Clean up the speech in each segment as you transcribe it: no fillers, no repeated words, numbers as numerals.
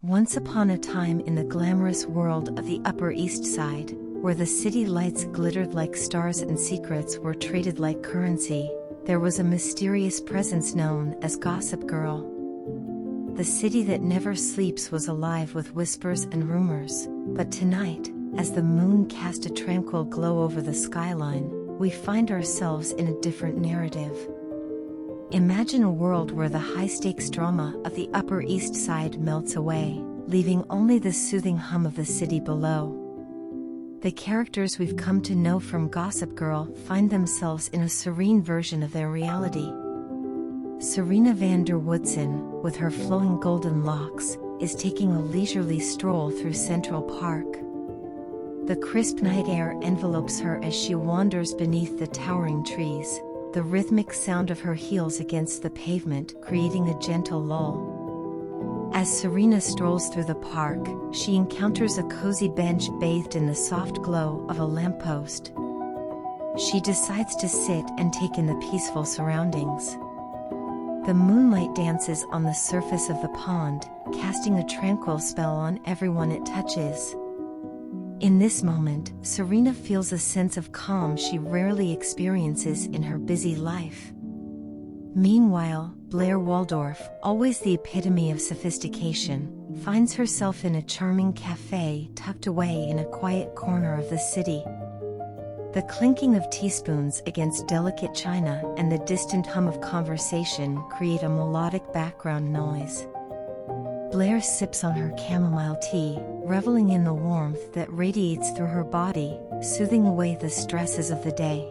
Once upon a time in the glamorous world of the Upper East Side, where the city lights glittered like stars and secrets were traded like currency, there was a mysterious presence known as Gossip Girl. The city that never sleeps was alive with whispers and rumors, but tonight, as the moon cast a tranquil glow over the skyline, we find ourselves in a different narrative. Imagine a world where the high-stakes drama of the Upper East Side melts away, leaving only the soothing hum of the city below. The characters we've come to know from Gossip Girl find themselves in a serene version of their reality. Serena van der Woodsen, with her flowing golden locks, is taking a leisurely stroll through Central Park. The crisp night air envelopes her as she wanders beneath the towering trees, the rhythmic sound of her heels against the pavement creating a gentle lull. As Serena strolls through the park, she encounters a cozy bench bathed in the soft glow of a lamppost. She decides to sit and take in the peaceful surroundings. The moonlight dances on the surface of the pond, casting a tranquil spell on everyone it touches. In this moment, Serena feels a sense of calm she rarely experiences in her busy life. Meanwhile, Blair Waldorf, always the epitome of sophistication, finds herself in a charming cafe tucked away in a quiet corner of the city. The clinking of teaspoons against delicate china and the distant hum of conversation create a melodic background noise. Blair sips on her chamomile tea, reveling in the warmth that radiates through her body, soothing away the stresses of the day.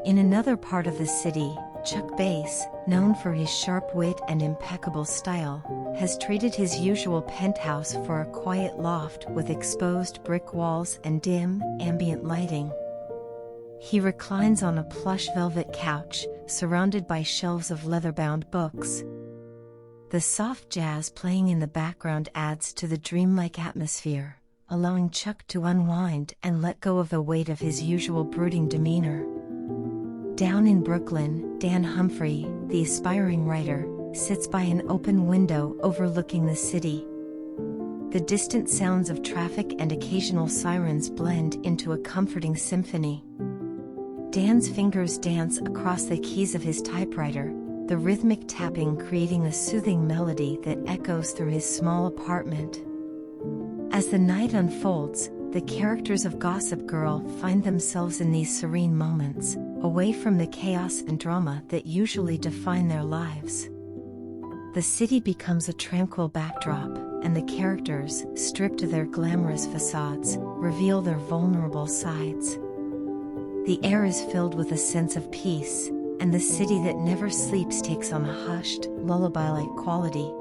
In another part of the city, Chuck Bass, known for his sharp wit and impeccable style, has traded his usual penthouse for a quiet loft with exposed brick walls and dim, ambient lighting. He reclines on a plush velvet couch, surrounded by shelves of leather-bound books. The soft jazz playing in the background adds to the dreamlike atmosphere, allowing Chuck to unwind and let go of the weight of his usual brooding demeanor. Down in Brooklyn, Dan Humphrey, the aspiring writer, sits by an open window overlooking the city. The distant sounds of traffic and occasional sirens blend into a comforting symphony. Dan's fingers dance across the keys of his typewriter, the rhythmic tapping creating a soothing melody that echoes through his small apartment. As the night unfolds, the characters of Gossip Girl find themselves in these serene moments, away from the chaos and drama that usually define their lives. The city becomes a tranquil backdrop, and the characters, stripped of their glamorous facades, reveal their vulnerable sides. The air is filled with a sense of peace, and the city that never sleeps takes on a hushed, lullaby-like quality.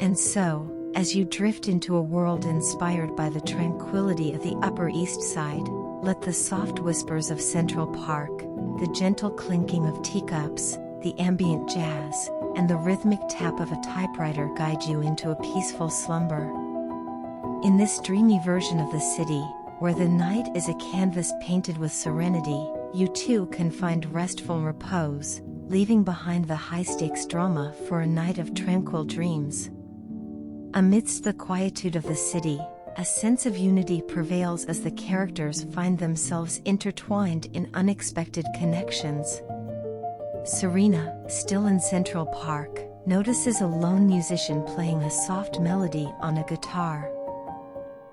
And so, as you drift into a world inspired by the tranquility of the Upper East Side, let the soft whispers of Central Park, the gentle clinking of teacups, the ambient jazz, and the rhythmic tap of a typewriter guide you into a peaceful slumber. In this dreamy version of the city, where the night is a canvas painted with serenity, you too can find restful repose, leaving behind the high-stakes drama for a night of tranquil dreams. Amidst the quietude of the city, a sense of unity prevails as the characters find themselves intertwined in unexpected connections. Serena, still in Central Park, notices a lone musician playing a soft melody on a guitar.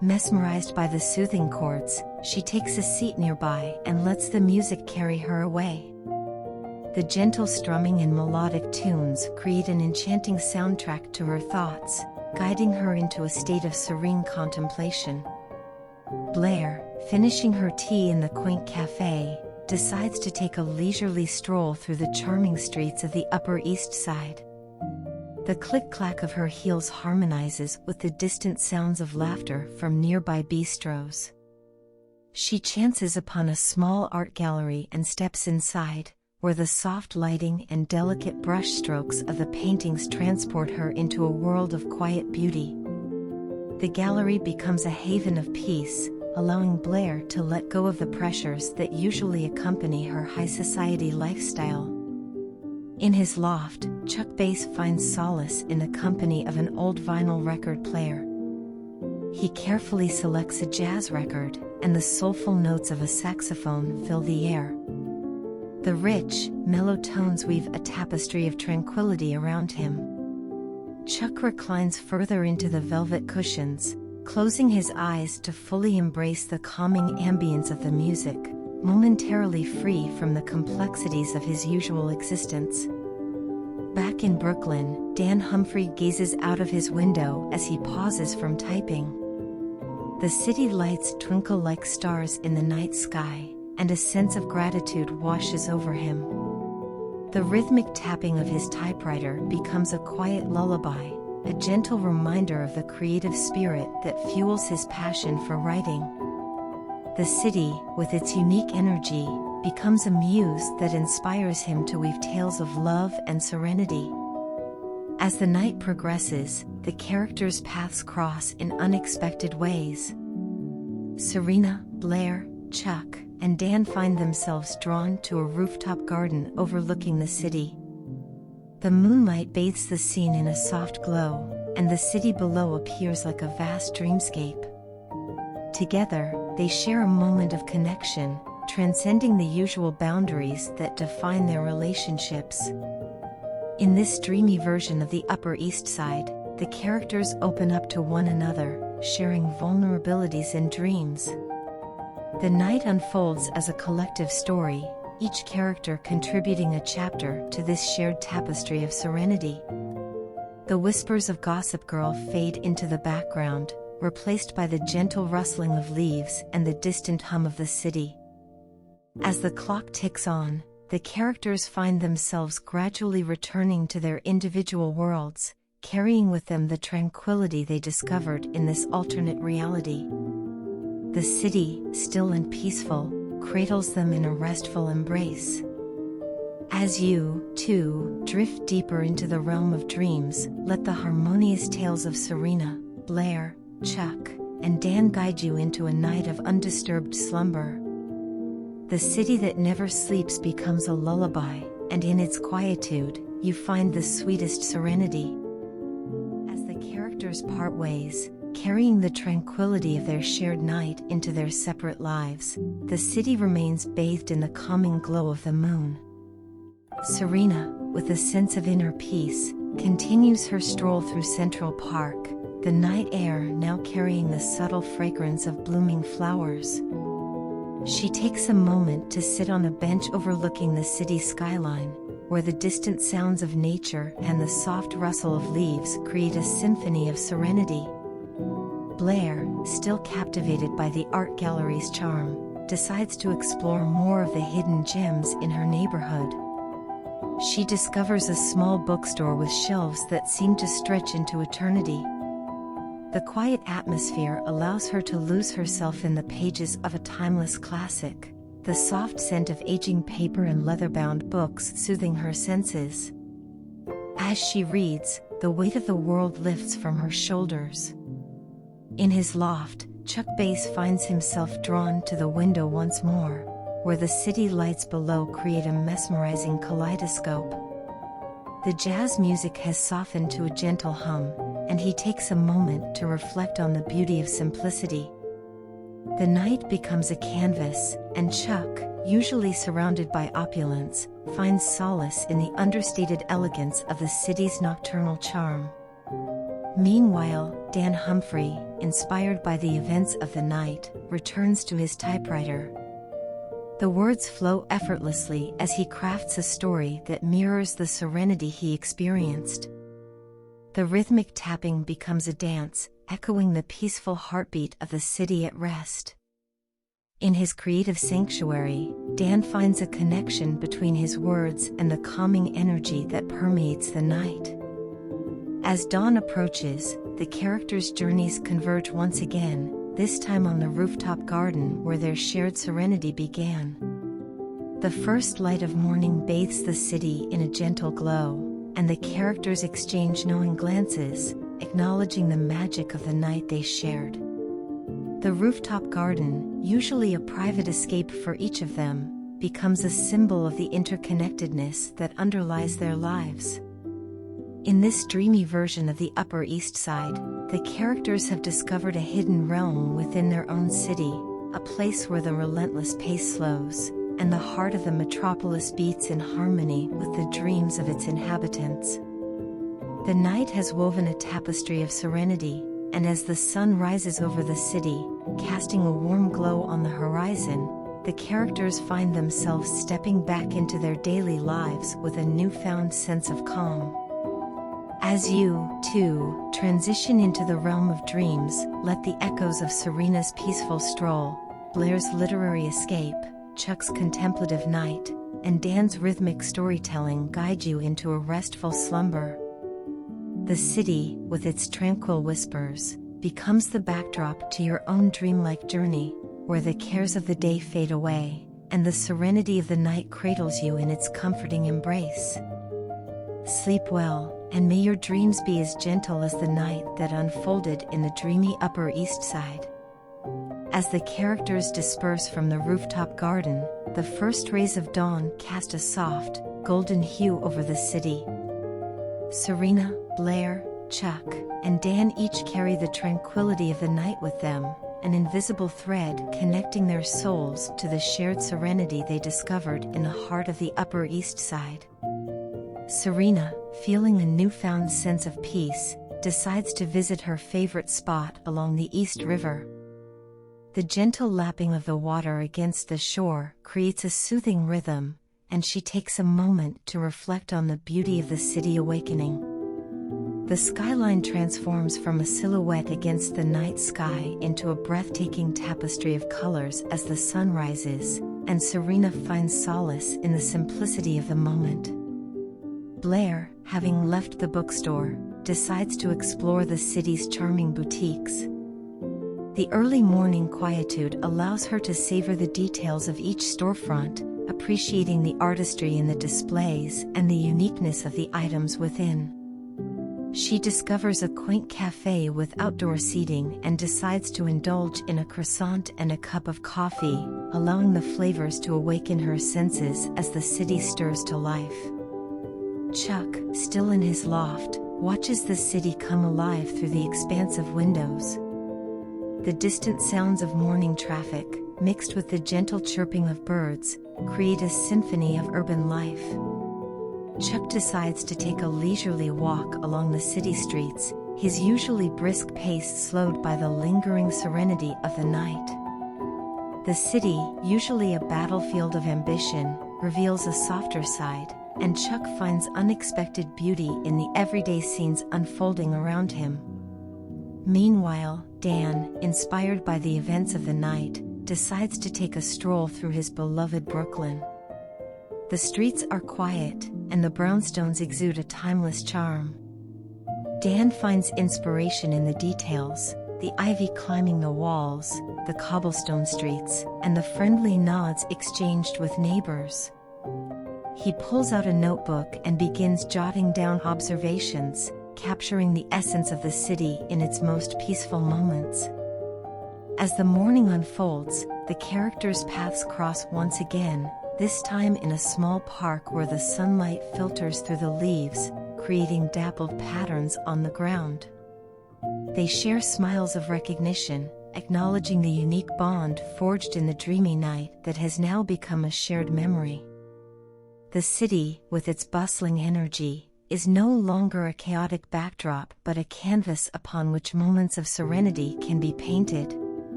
Mesmerized by the soothing chords, she takes a seat nearby and lets the music carry her away. The gentle strumming and melodic tunes create an enchanting soundtrack to her thoughts, guiding her into a state of serene contemplation. Blair, finishing her tea in the quaint cafe, decides to take a leisurely stroll through the charming streets of the Upper East Side. The click-clack of her heels harmonizes with the distant sounds of laughter from nearby bistros. She chances upon a small art gallery and steps inside, where the soft lighting and delicate brushstrokes of the paintings transport her into a world of quiet beauty. The gallery becomes a haven of peace, allowing Blair to let go of the pressures that usually accompany her high society lifestyle. In his loft, Chuck Bass finds solace in the company of an old vinyl record player. He carefully selects a jazz record, and the soulful notes of a saxophone fill the air. The rich, mellow tones weave a tapestry of tranquility around him. Chuck reclines further into the velvet cushions, closing his eyes to fully embrace the calming ambience of the music, momentarily free from the complexities of his usual existence. Back in Brooklyn, Dan Humphrey gazes out of his window as he pauses from typing. The city lights twinkle like stars in the night sky, and a sense of gratitude washes over him. The rhythmic tapping of his typewriter becomes a quiet lullaby, a gentle reminder of the creative spirit that fuels his passion for writing. The city, with its unique energy, becomes a muse that inspires him to weave tales of love and serenity. As the night progresses, the characters' paths cross in unexpected ways. Serena, Blair, Chuck, and Dan find themselves drawn to a rooftop garden overlooking the city. The moonlight bathes the scene in a soft glow, and the city below appears like a vast dreamscape. Together, they share a moment of connection, transcending the usual boundaries that define their relationships. In this dreamy version of the Upper East Side, the characters open up to one another, sharing vulnerabilities and dreams. The night unfolds as a collective story, each character contributing a chapter to this shared tapestry of serenity. The whispers of Gossip Girl fade into the background, replaced by the gentle rustling of leaves and the distant hum of the city. As the clock ticks on, the characters find themselves gradually returning to their individual worlds, carrying with them the tranquility they discovered in this alternate reality. The city, still and peaceful, cradles them in a restful embrace. As you, too, drift deeper into the realm of dreams, let the harmonious tales of Serena, Blair, Chuck, and Dan guide you into a night of undisturbed slumber. The city that never sleeps becomes a lullaby, and in its quietude, you find the sweetest serenity. As the characters part ways, carrying the tranquility of their shared night into their separate lives, the city remains bathed in the calming glow of the moon. Serena, with a sense of inner peace, continues her stroll through Central Park, the night air now carrying the subtle fragrance of blooming flowers. She takes a moment to sit on a bench overlooking the city skyline, where the distant sounds of nature and the soft rustle of leaves create a symphony of serenity. Blair, still captivated by the art gallery's charm, decides to explore more of the hidden gems in her neighborhood. She discovers a small bookstore with shelves that seem to stretch into eternity. The quiet atmosphere allows her to lose herself in the pages of a timeless classic, the soft scent of aging paper and leather-bound books soothing her senses. As she reads, the weight of the world lifts from her shoulders. In his loft, Chuck Bass finds himself drawn to the window once more, where the city lights below create a mesmerizing kaleidoscope. The jazz music has softened to a gentle hum, and he takes a moment to reflect on the beauty of simplicity. The night becomes a canvas, and Chuck, usually surrounded by opulence, finds solace in the understated elegance of the city's nocturnal charm. Meanwhile, Dan Humphrey, inspired by the events of the night, returns to his typewriter. The words flow effortlessly as he crafts a story that mirrors the serenity he experienced. The rhythmic tapping becomes a dance, echoing the peaceful heartbeat of the city at rest. In his creative sanctuary, Dan finds a connection between his words and the calming energy that permeates the night. As dawn approaches, the characters' journeys converge once again, this time on the rooftop garden where their shared serenity began. The first light of morning bathes the city in a gentle glow, and the characters exchange knowing glances, acknowledging the magic of the night they shared. The rooftop garden, usually a private escape for each of them, becomes a symbol of the interconnectedness that underlies their lives. In this dreamy version of the Upper East Side, the characters have discovered a hidden realm within their own city, a place where the relentless pace slows, and the heart of the metropolis beats in harmony with the dreams of its inhabitants. The night has woven a tapestry of serenity, and as the sun rises over the city, casting a warm glow on the horizon, the characters find themselves stepping back into their daily lives with a newfound sense of calm. As you, too, transition into the realm of dreams, let the echoes of Serena's peaceful stroll, Blair's literary escape, Chuck's contemplative night, and Dan's rhythmic storytelling guide you into a restful slumber. The city, with its tranquil whispers, becomes the backdrop to your own dreamlike journey, where the cares of the day fade away, and the serenity of the night cradles you in its comforting embrace. Sleep well, and may your dreams be as gentle as the night that unfolded in the dreamy Upper East Side. As the characters disperse from the rooftop garden, the first rays of dawn cast a soft, golden hue over the city. Serena, Blair, Chuck, and Dan each carry the tranquility of the night with them, an invisible thread connecting their souls to the shared serenity they discovered in the heart of the Upper East Side. Serena, feeling a newfound sense of peace, decides to visit her favorite spot along the East River. The gentle lapping of the water against the shore creates a soothing rhythm, and she takes a moment to reflect on the beauty of the city awakening. The skyline transforms from a silhouette against the night sky into a breathtaking tapestry of colors as the sun rises, and Serena finds solace in the simplicity of the moment. Blair, having left the bookstore, decides to explore the city's charming boutiques. The early morning quietude allows her to savor the details of each storefront, appreciating the artistry in the displays and the uniqueness of the items within. She discovers a quaint cafe with outdoor seating and decides to indulge in a croissant and a cup of coffee, allowing the flavors to awaken her senses as the city stirs to life. Chuck, still in his loft, watches the city come alive through the expansive windows. The distant sounds of morning traffic, mixed with the gentle chirping of birds, create a symphony of urban life. Chuck decides to take a leisurely walk along the city streets, his usually brisk pace slowed by the lingering serenity of the night. The city, usually a battlefield of ambition, reveals a softer side, and Chuck finds unexpected beauty in the everyday scenes unfolding around him. Meanwhile, Dan, inspired by the events of the night, decides to take a stroll through his beloved Brooklyn. The streets are quiet, and the brownstones exude a timeless charm. Dan finds inspiration in the details, the ivy climbing the walls, the cobblestone streets, and the friendly nods exchanged with neighbors. He pulls out a notebook and begins jotting down observations, capturing the essence of the city in its most peaceful moments. As the morning unfolds, the characters' paths cross once again, this time in a small park where the sunlight filters through the leaves, creating dappled patterns on the ground. They share smiles of recognition, acknowledging the unique bond forged in the dreamy night that has now become a shared memory. The city, with its bustling energy, is no longer a chaotic backdrop but a canvas upon which moments of serenity can be painted.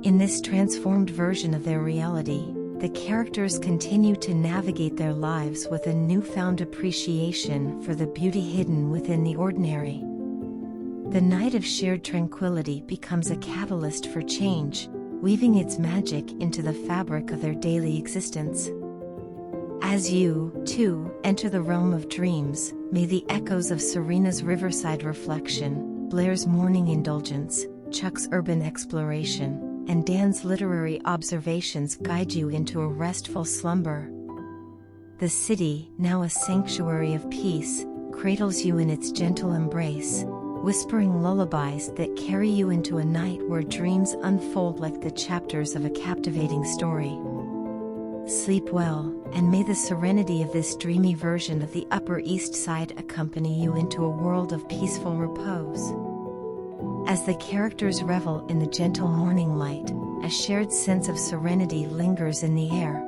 In this transformed version of their reality, the characters continue to navigate their lives with a newfound appreciation for the beauty hidden within the ordinary. The night of shared tranquility becomes a catalyst for change, weaving its magic into the fabric of their daily existence. As you, too, enter the realm of dreams, may the echoes of Serena's riverside reflection, Blair's morning indulgence, Chuck's urban exploration, and Dan's literary observations guide you into a restful slumber. The city, now a sanctuary of peace, cradles you in its gentle embrace, whispering lullabies that carry you into a night where dreams unfold like the chapters of a captivating story. sleep well, and may the serenity of this dreamy version of the Upper East Side accompany you into a world of peaceful repose. As the characters revel in the gentle morning light, a shared sense of serenity lingers in the air.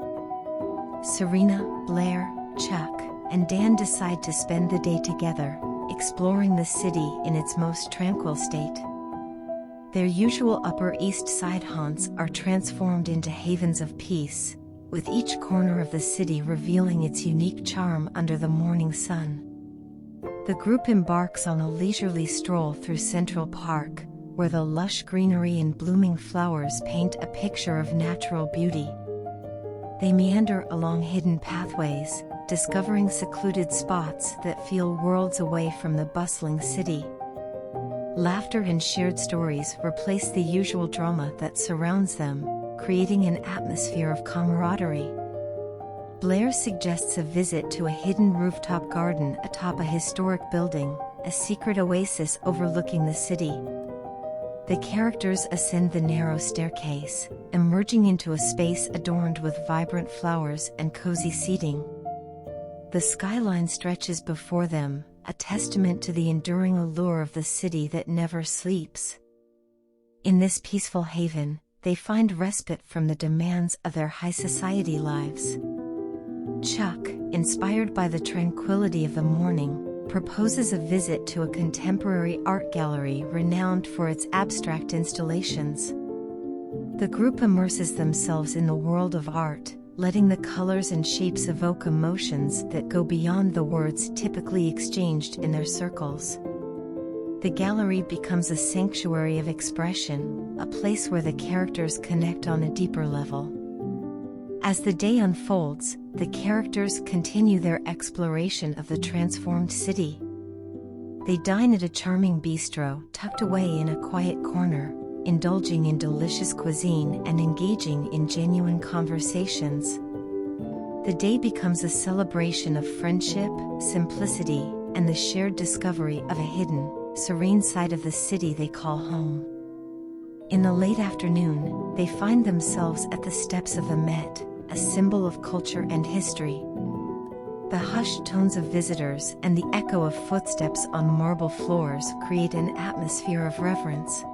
Serena, Blair, Chuck, and Dan decide to spend the day together, exploring the city in its most tranquil state. Their usual Upper East Side haunts are transformed into havens of peace, with each corner of the city revealing its unique charm under the morning sun. The group embarks on a leisurely stroll through Central Park, where the lush greenery and blooming flowers paint a picture of natural beauty. They meander along hidden pathways, discovering secluded spots that feel worlds away from the bustling city. Laughter and shared stories replace the usual drama that surrounds them, creating an atmosphere of camaraderie. Blair suggests a visit to a hidden rooftop garden atop a historic building, a secret oasis overlooking the city. The characters ascend the narrow staircase, emerging into a space adorned with vibrant flowers and cozy seating. The skyline stretches before them, a testament to the enduring allure of the city that never sleeps. In this peaceful haven, they find respite from the demands of their high society lives. Chuck, inspired by the tranquility of the morning, proposes a visit to a contemporary art gallery renowned for its abstract installations. The group immerses themselves in the world of art, letting the colors and shapes evoke emotions that go beyond the words typically exchanged in their circles. The gallery becomes a sanctuary of expression, a place where the characters connect on a deeper level. As the day unfolds, the characters continue their exploration of the transformed city. They dine at a charming bistro tucked away in a quiet corner, indulging in delicious cuisine and engaging in genuine conversations. The day becomes a celebration of friendship, simplicity, and the shared discovery of a hidden, serene side of the city they call home. In the late afternoon, they find themselves at the steps of the Met, a symbol of culture and history. The hushed tones of visitors and the echo of footsteps on marble floors create an atmosphere of reverence.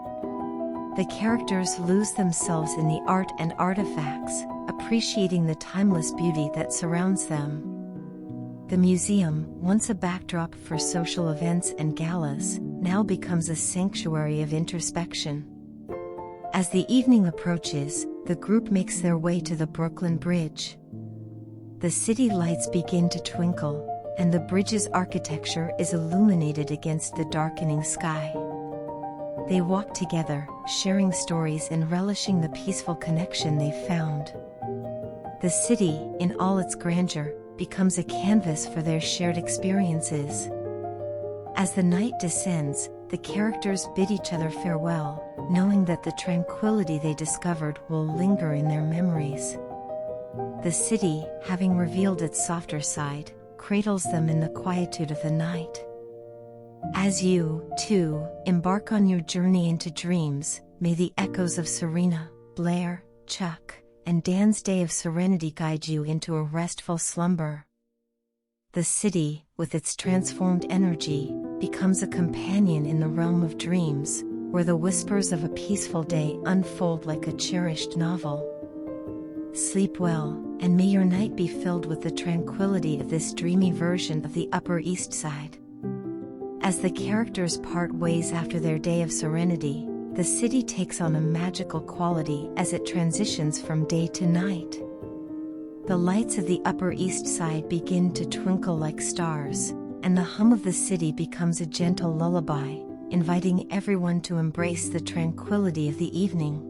The characters lose themselves in the art and artifacts, appreciating the timeless beauty that surrounds them. The museum, once a backdrop for social events and galas, now becomes a sanctuary of introspection. As the evening approaches, the group makes their way to the Brooklyn Bridge. The city lights begin to twinkle, and the bridge's architecture is illuminated against the darkening sky. They walk together, sharing stories and relishing the peaceful connection they've found. The city, in all its grandeur, becomes a canvas for their shared experiences. As the night descends, the characters bid each other farewell, knowing that the tranquility they discovered will linger in their memories. The city, having revealed its softer side, cradles them in the quietude of the night. As you, too, embark on your journey into dreams, may the echoes of Serena, Blair, Chuck, and Dan's day of serenity guide you into a restful slumber. The city, with its transformed energy, becomes a companion in the realm of dreams, where the whispers of a peaceful day unfold like a cherished novel. Sleep well, and may your night be filled with the tranquility of this dreamy version of the Upper East Side. As the characters part ways after their day of serenity, the city takes on a magical quality as it transitions from day to night. The lights of the Upper East Side begin to twinkle like stars, and the hum of the city becomes a gentle lullaby, inviting everyone to embrace the tranquility of the evening.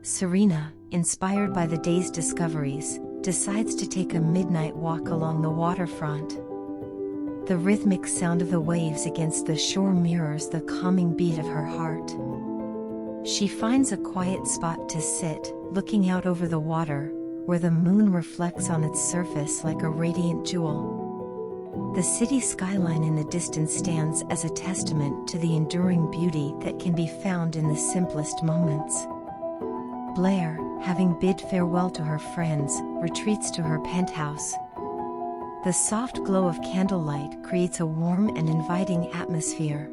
Serena, inspired by the day's discoveries, decides to take a midnight walk along the waterfront. The rhythmic sound of the waves against the shore mirrors the calming beat of her heart. She finds a quiet spot to sit, looking out over the water, where the moon reflects on its surface like a radiant jewel. The city skyline in the distance stands as a testament to the enduring beauty that can be found in the simplest moments. Blair, having bid farewell to her friends, retreats to her penthouse. The soft glow of candlelight creates a warm and inviting atmosphere.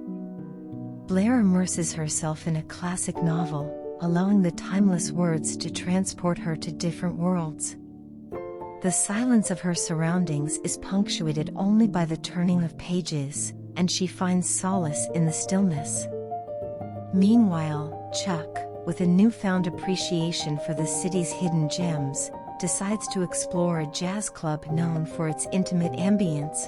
Blair immerses herself in a classic novel, allowing the timeless words to transport her to different worlds. The silence of her surroundings is punctuated only by the turning of pages, and she finds solace in the stillness. Meanwhile, Chuck, with a newfound appreciation for the city's hidden gems, decides to explore a jazz club known for its intimate ambience.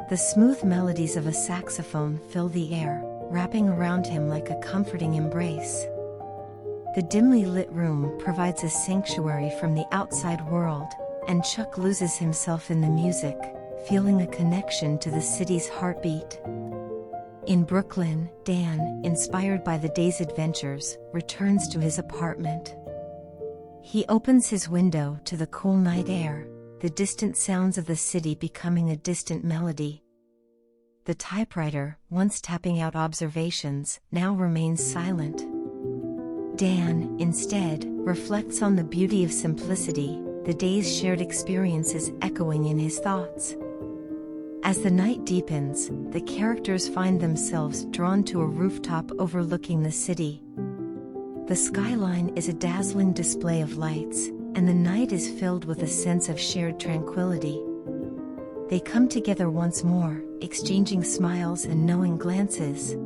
The smooth melodies of a saxophone fill the air, wrapping around him like a comforting embrace. The dimly lit room provides a sanctuary from the outside world, and Chuck loses himself in the music, feeling a connection to the city's heartbeat. In Brooklyn, Dan, inspired by the day's adventures, returns to his apartment. He opens his window to the cool night air, the distant sounds of the city becoming a distant melody. The typewriter, once tapping out observations, now remains silent. Dan, instead, reflects on the beauty of simplicity, the day's shared experiences echoing in his thoughts. As the night deepens, the characters find themselves drawn to a rooftop overlooking the city. The skyline is a dazzling display of lights, and the night is filled with a sense of shared tranquility. They come together once more, exchanging smiles and knowing glances.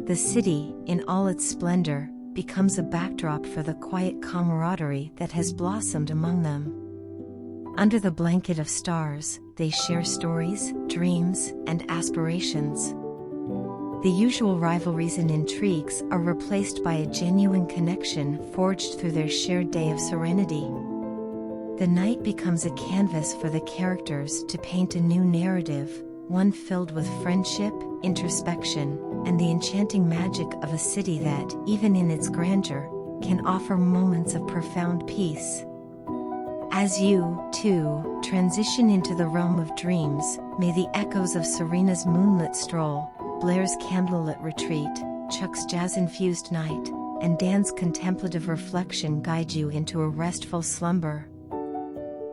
The city, in all its splendor, becomes a backdrop for the quiet camaraderie that has blossomed among them. Under the blanket of stars, they share stories, dreams, and aspirations. The usual rivalries and intrigues are replaced by a genuine connection forged through their shared day of serenity. The night becomes a canvas for the characters to paint a new narrative, one filled with friendship, introspection, and the enchanting magic of a city that, even in its grandeur, can offer moments of profound peace. As you, too, transition into the realm of dreams, may the echoes of Serena's moonlit stroll, Blair's candlelit retreat, Chuck's jazz-infused night, and Dan's contemplative reflection guide you into a restful slumber.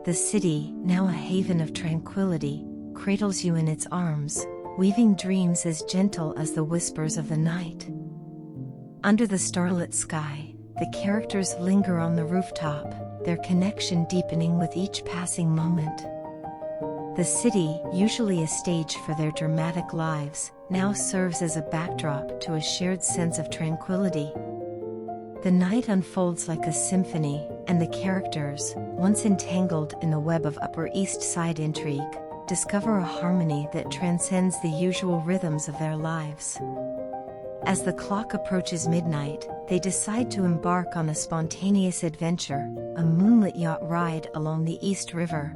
The city, now a haven of tranquility, cradles you in its arms, weaving dreams as gentle as the whispers of the night. Under the starlit sky, the characters linger on the rooftop, their connection deepening with each passing moment. The city, usually a stage for their dramatic lives, now serves as a backdrop to a shared sense of tranquility. The night unfolds like a symphony, and the characters, once entangled in the web of Upper East Side intrigue, discover a harmony that transcends the usual rhythms of their lives. As the clock approaches midnight, they decide to embark on a spontaneous adventure, a moonlit yacht ride along the East River.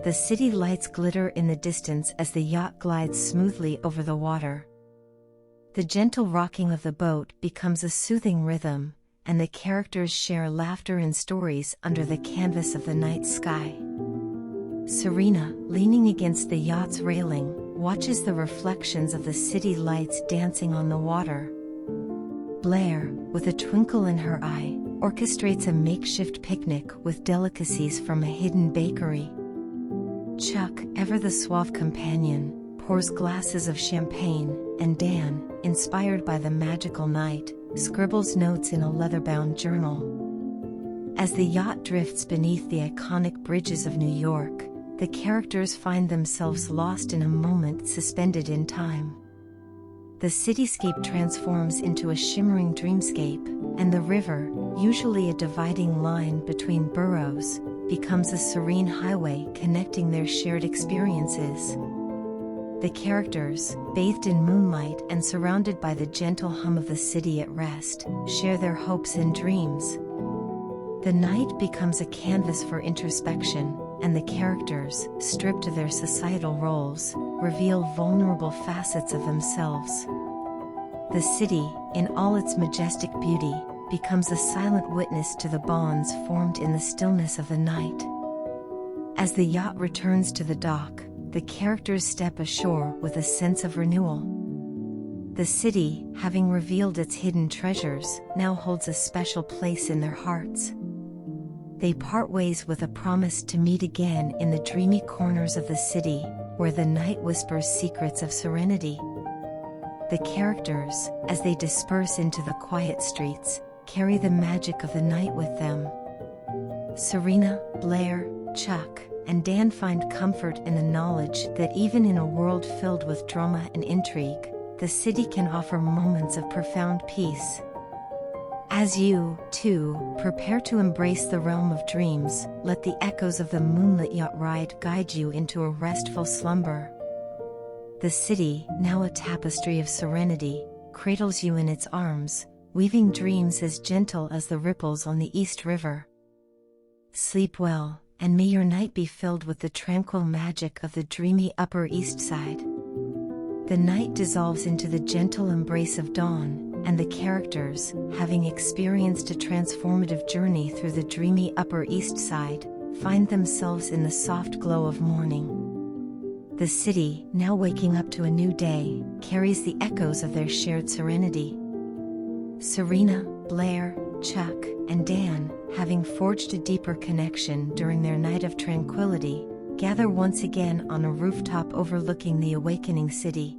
The city lights glitter in the distance as the yacht glides smoothly over the water. The gentle rocking of the boat becomes a soothing rhythm, and the characters share laughter and stories under the canvas of the night sky. Serena, leaning against the yacht's railing, watches the reflections of the city lights dancing on the water. Blair, with a twinkle in her eye, orchestrates a makeshift picnic with delicacies from a hidden bakery. Chuck, ever the suave companion, pours glasses of champagne, and Dan, inspired by the magical night, scribbles notes in a leather-bound journal. As the yacht drifts beneath the iconic bridges of New York, the characters find themselves lost in a moment suspended in time. The cityscape transforms into a shimmering dreamscape, and the river, usually a dividing line between boroughs, becomes a serene highway connecting their shared experiences. The characters, bathed in moonlight and surrounded by the gentle hum of the city at rest, share their hopes and dreams. The night becomes a canvas for introspection, and the characters, stripped of their societal roles, reveal vulnerable facets of themselves. The city, in all its majestic beauty, becomes a silent witness to the bonds formed in the stillness of the night. As the yacht returns to the dock, the characters step ashore with a sense of renewal. The city, having revealed its hidden treasures, now holds a special place in their hearts. They part ways with a promise to meet again in the dreamy corners of the city, where the night whispers secrets of serenity. The characters, as they disperse into the quiet streets, carry the magic of the night with them. Serena, Blair, Chuck, and Dan find comfort in the knowledge that even in a world filled with drama and intrigue, the city can offer moments of profound peace. As you, too, prepare to embrace the realm of dreams, let the echoes of the moonlit yacht ride guide you into a restful slumber. The city, now a tapestry of serenity, cradles you in its arms, weaving dreams as gentle as the ripples on the East River. Sleep well, and may your night be filled with the tranquil magic of the dreamy Upper East Side. The night dissolves into the gentle embrace of dawn, and the characters, having experienced a transformative journey through the dreamy Upper East Side, find themselves in the soft glow of morning. The city, now waking up to a new day, carries the echoes of their shared serenity. Serena, Blair, Chuck, and Dan, having forged a deeper connection during their night of tranquility, gather once again on a rooftop overlooking the awakening city.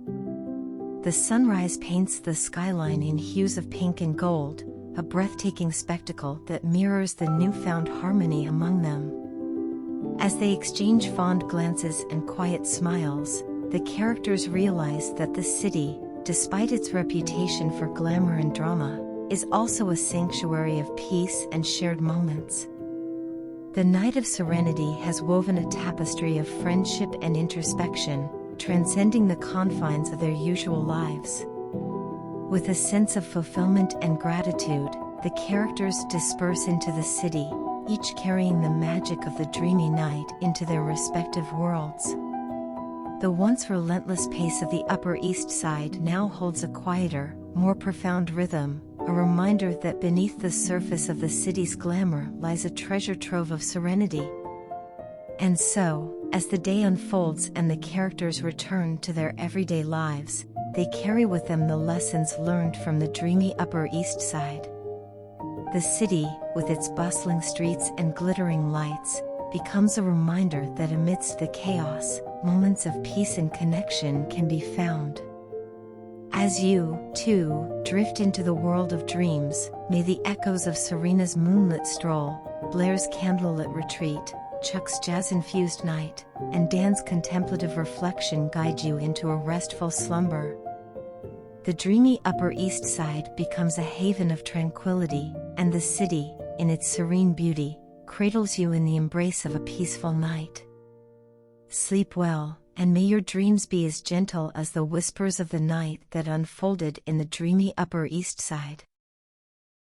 The sunrise paints the skyline in hues of pink and gold, a breathtaking spectacle that mirrors the newfound harmony among them. As they exchange fond glances and quiet smiles, the characters realize that the city, despite its reputation for glamour and drama, is also a sanctuary of peace and shared moments. The night of serenity has woven a tapestry of friendship and introspection, transcending the confines of their usual lives. With a sense of fulfillment and gratitude, the characters disperse into the city, each carrying the magic of the dreamy night into their respective worlds. The once relentless pace of the Upper East Side now holds a quieter, more profound rhythm, a reminder that beneath the surface of the city's glamour lies a treasure trove of serenity. And so, as the day unfolds and the characters return to their everyday lives, they carry with them the lessons learned from the dreamy Upper East Side. The city, with its bustling streets and glittering lights, becomes a reminder that amidst the chaos, moments of peace and connection can be found. As you, too, drift into the world of dreams, may the echoes of Serena's moonlit stroll, Blair's candlelit retreat, Chuck's jazz-infused night, and Dan's contemplative reflection guide you into a restful slumber. The dreamy Upper East Side becomes a haven of tranquility, and the city, in its serene beauty, cradles you in the embrace of a peaceful night. Sleep well, and may your dreams be as gentle as the whispers of the night that unfolded in the dreamy Upper East Side.